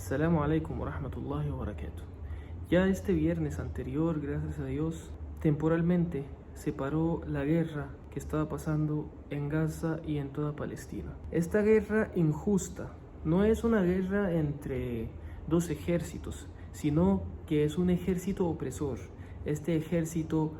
Assalamu alaikum wa rahmatullahi wa barakatuh. Ya este viernes anterior, gracias a Dios, temporalmente se paró la guerra que estaba pasando en Gaza y en toda Palestina. Esta guerra injusta no es una guerra entre dos ejércitos, sino que es un ejército opresor. Este ejército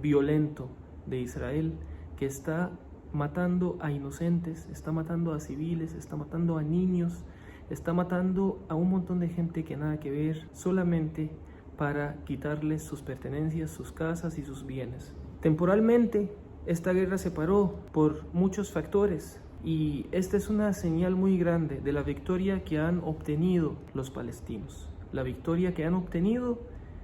violento de Israel que está matando a inocentes, está matando a civiles, está matando a niños, está matando a un montón de gente que nada que ver, solamente para quitarles sus pertenencias, sus casas y sus bienes. Temporalmente, esta guerra se paró por muchos factores y esta es una señal muy grande de la victoria que han obtenido los palestinos. La victoria que han obtenido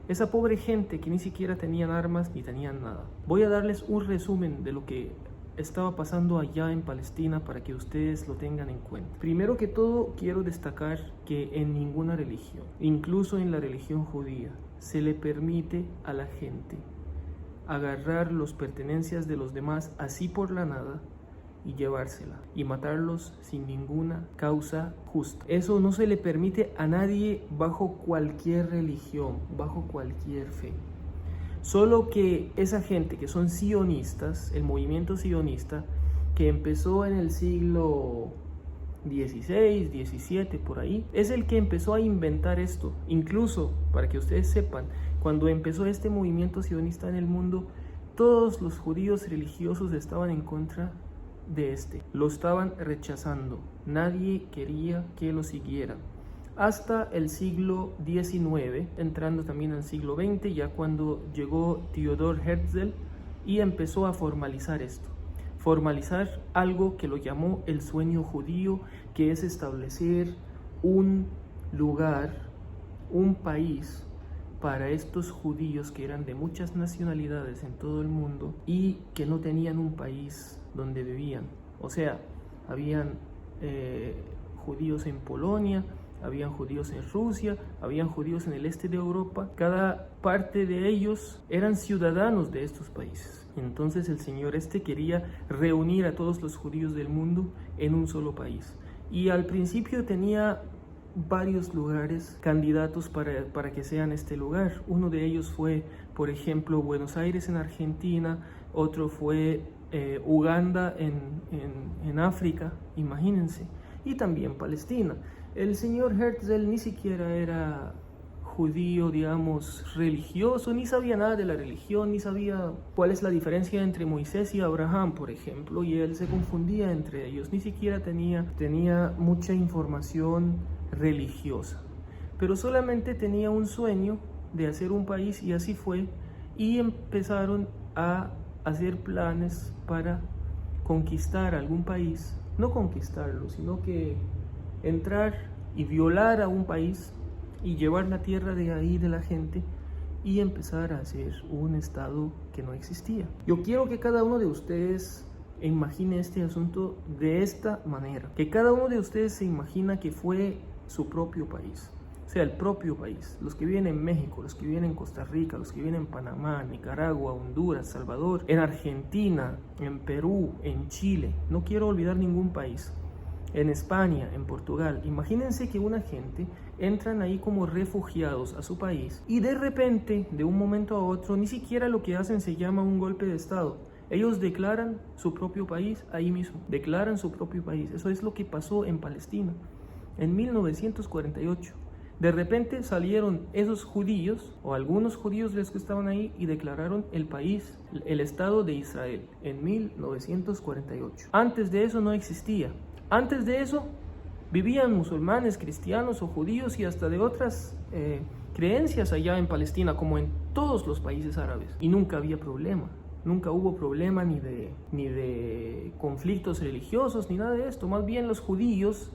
esa pobre gente que ni siquiera tenían armas ni tenían nada. Voy a darles un resumen de lo que estaba pasando allá en Palestina para que ustedes lo tengan en cuenta. Primero que todo, quiero destacar que en ninguna religión, incluso en la religión judía, se le permite a la gente agarrar las pertenencias de los demás así por la nada y llevársela y matarlos sin ninguna causa justa. Eso no se le permite a nadie bajo cualquier religión, bajo cualquier fe. Solo que esa gente que son sionistas, el movimiento sionista, que empezó en el siglo XVI, XVII, por ahí, es el que empezó a inventar esto. Incluso, para que ustedes sepan, cuando empezó este movimiento sionista en el mundo, todos los judíos religiosos estaban en contra de este. Lo estaban rechazando. Nadie quería que lo siguieran. Hasta el siglo XIX, entrando también al siglo XX, ya cuando llegó Theodor Herzl y empezó a formalizar esto. Formalizar algo que lo llamó el sueño judío, que es establecer un lugar, un país para estos judíos que eran de muchas nacionalidades en todo el mundo y que no tenían un país donde vivían. O sea, habían judíos en Polonia, habían judíos en Rusia, habían judíos en el este de Europa. Cada parte de ellos eran ciudadanos de estos países. Entonces el señor quería reunir a todos los judíos del mundo en un solo país. Y al principio tenía varios lugares candidatos para que sean este lugar. Uno de ellos fue, por ejemplo, Buenos Aires en Argentina, otro fue Uganda en África, imagínense, y también Palestina. El señor Herzl ni siquiera era judío, digamos, religioso, ni sabía nada de la religión, ni sabía cuál es la diferencia entre Moisés y Abraham, por ejemplo, y él se confundía entre ellos, ni siquiera tenía mucha información religiosa, pero solamente tenía un sueño de hacer un país y así fue, y empezaron a hacer planes para conquistar algún país, no conquistarlo, sino que entrar y violar a un país y llevar la tierra de ahí de la gente y empezar a hacer un estado que no existía. Yo quiero que cada uno de ustedes imagine este asunto de esta manera, que cada uno de ustedes se imagina que fue su propio país, o sea, el propio país, los que viven en México, los que viven en Costa Rica, los que viven en Panamá, Nicaragua, Honduras, Salvador, en Argentina, en Perú, en Chile, no quiero olvidar ningún país, en España, en Portugal. Imagínense que una gente entran ahí como refugiados a su país y de repente, de un momento a otro, ni siquiera lo que hacen se llama un golpe de estado. Ellos declaran su propio país ahí mismo, declaran su propio país. Eso es lo que pasó en Palestina en 1948. De repente salieron esos judíos, o algunos judíos de los que estaban ahí, y declararon el país, el Estado de Israel, en 1948. Antes de eso no existía. Antes de eso vivían musulmanes, cristianos o judíos y hasta de otras creencias allá en Palestina, como en todos los países árabes. Y nunca había problema, nunca hubo problema ni de conflictos religiosos ni nada de esto. Más bien los judíos,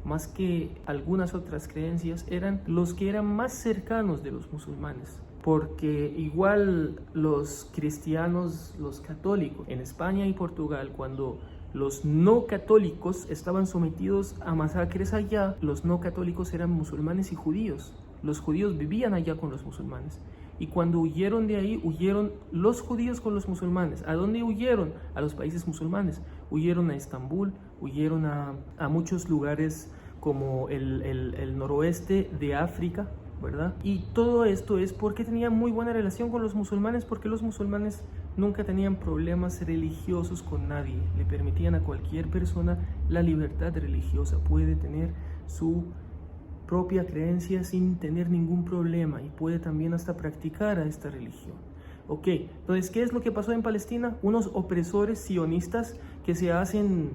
más que algunas otras creencias, eran los que eran más cercanos de los musulmanes. Porque igual los cristianos, los católicos, en España y Portugal, cuando los no católicos estaban sometidos a masacres allá, los no católicos eran musulmanes y judíos. Los judíos vivían allá con los musulmanes. Y cuando huyeron de ahí, huyeron los judíos con los musulmanes. ¿A dónde huyeron? A los países musulmanes. Huyeron a Estambul, huyeron a muchos lugares como el noroeste de África, ¿verdad? Y todo esto es porque tenían muy buena relación con los musulmanes, porque los musulmanes nunca tenían problemas religiosos con nadie, le permitían a cualquier persona la libertad religiosa, puede tener su propia creencia sin tener ningún problema y puede también hasta practicar a esta religión. Ok, entonces, ¿qué es lo que pasó en Palestina? Unos opresores sionistas que se hacen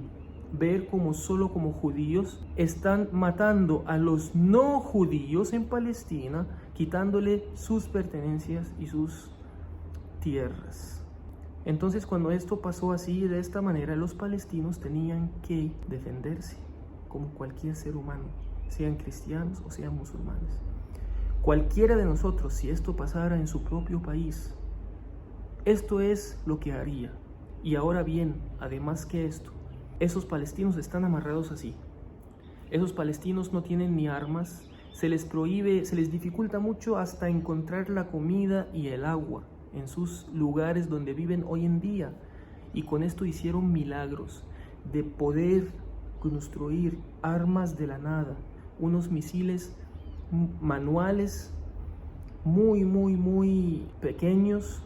ver solo como judíos, están matando a los no judíos en Palestina, quitándole sus pertenencias y sus tierras. Entonces, cuando esto pasó así, de esta manera, los palestinos tenían que defenderse, como cualquier ser humano, sean cristianos o sean musulmanes. Cualquiera de nosotros, si esto pasara en su propio país, esto es lo que haría. Y ahora bien, además que esto, esos palestinos están amarrados así. Esos palestinos no tienen ni armas, se les prohíbe, se les dificulta mucho hasta encontrar la comida y el agua en sus lugares donde viven hoy en día. Y con esto hicieron milagros de poder construir armas de la nada, unos misiles manuales muy pequeños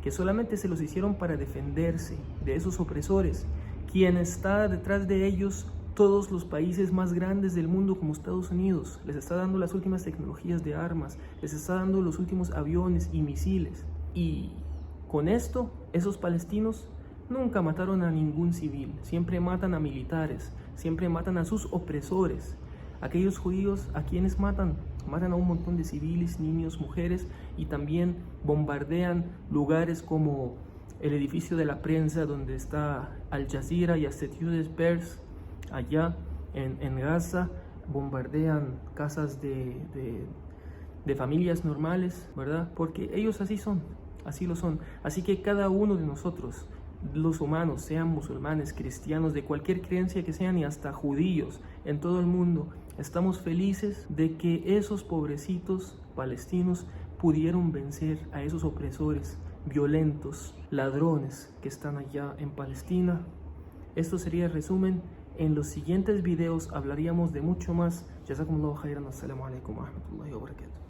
que solamente se los hicieron para defenderse de esos opresores. Quien está detrás de ellos, todos los países más grandes del mundo como Estados Unidos, les está dando las últimas tecnologías de armas, les está dando los últimos aviones y misiles. Y con esto, esos palestinos nunca mataron a ningún civil, siempre matan a militares, siempre matan a sus opresores. Aquellos judíos, ¿a quienes matan? Matan a un montón de civiles, niños, mujeres, y también bombardean lugares como el edificio de la prensa donde está Al Jazeera y Associated Press, allá en Gaza. Bombardean casas de familias normales, ¿verdad? Porque ellos así son, así lo son. Así que cada uno de nosotros, los humanos, sean musulmanes, cristianos, de cualquier creencia que sean, y hasta judíos en todo el mundo, estamos felices de que esos pobrecitos palestinos pudieron vencer a esos opresores violentos, ladrones que están allá en Palestina. Esto sería el resumen. En los siguientes videos hablaríamos de mucho más. Jazakumullahu khairan. Assalamu alaikum wa rahmatullahi wa barakatuh.